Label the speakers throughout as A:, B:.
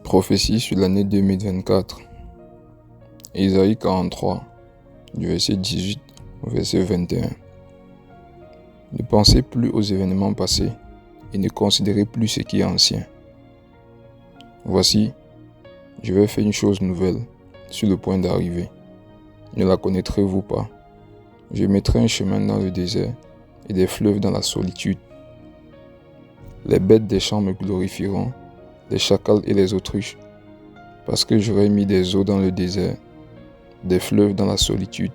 A: Prophétie sur l'année 2024. Isaïe 43, du verset 18 au verset 21. Ne pensez plus aux événements passés et ne considérez plus ce qui est ancien. Voici, je vais faire une chose nouvelle sur le point d'arriver. Ne la connaîtrez-vous pas? Je mettrai un chemin dans le désert et des fleuves dans la solitude. Les bêtes des champs me glorifieront, les chacals et les autruches, parce que j'aurai mis des eaux dans le désert, des fleuves dans la solitude,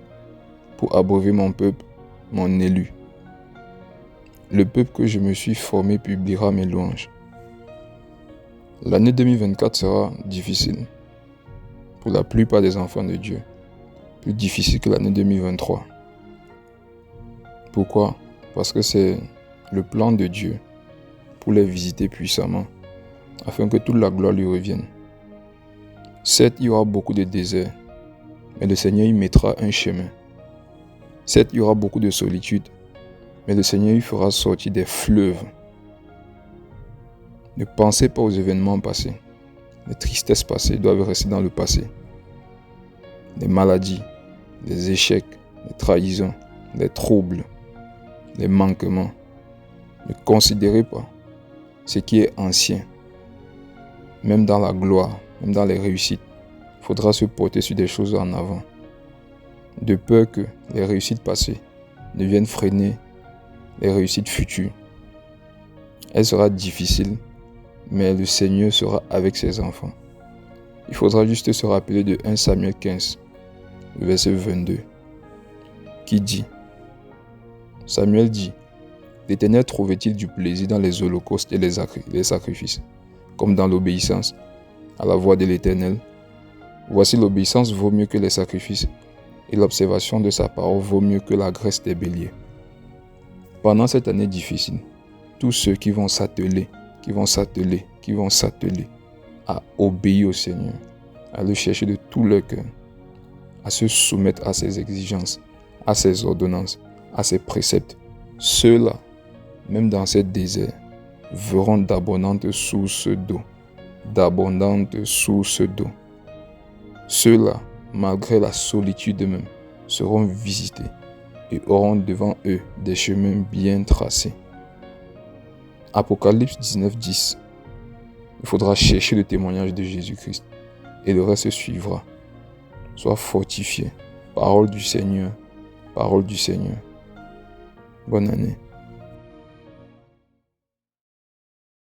A: pour abreuver mon peuple, mon élu. Le peuple que je me suis formé publiera mes louanges. L'année 2024 sera difficile pour la plupart des enfants de Dieu, plus difficile que l'année 2023. Pourquoi? Parce que c'est le plan de Dieu pour les visiter puissamment, afin que toute la gloire lui revienne. Certes, il y aura beaucoup de déserts, mais le Seigneur y mettra un chemin. Certes, il y aura beaucoup de solitude, mais le Seigneur y fera sortir des fleuves. Ne pensez pas aux événements passés. Les tristesses passées doivent rester dans le passé. Les maladies, les échecs, les trahisons, les troubles, les manquements. Ne considérez pas ce qui est ancien. Même dans la gloire, même dans les réussites, il faudra se porter sur des choses en avant. De peur que les réussites passées ne viennent freiner les réussites futures. Elle sera difficile, mais le Seigneur sera avec ses enfants. Il faudra juste se rappeler de 1 Samuel 15, verset 22, qui dit, Samuel dit, l'Éternel trouvait-il du plaisir dans les holocaustes et les sacrifices, comme dans l'obéissance à la voix de l'Éternel? Voici, l'obéissance vaut mieux que les sacrifices, et l'observation de sa parole vaut mieux que la graisse des béliers. Pendant cette année difficile, tous ceux qui vont s'atteler à obéir au Seigneur, à le chercher de tout leur cœur, à se soumettre à ses exigences, à ses ordonnances, à ses préceptes, ceux-là, même dans ces déserts, verront d'abondantes sources d'eau. Ceux-là, malgré la solitude d'eux-mêmes, seront visités et auront devant eux des chemins bien tracés. Apocalypse 19:10. Il faudra chercher le témoignage de Jésus-Christ et le reste suivra. Sois fortifié. Parole du Seigneur. Bonne année.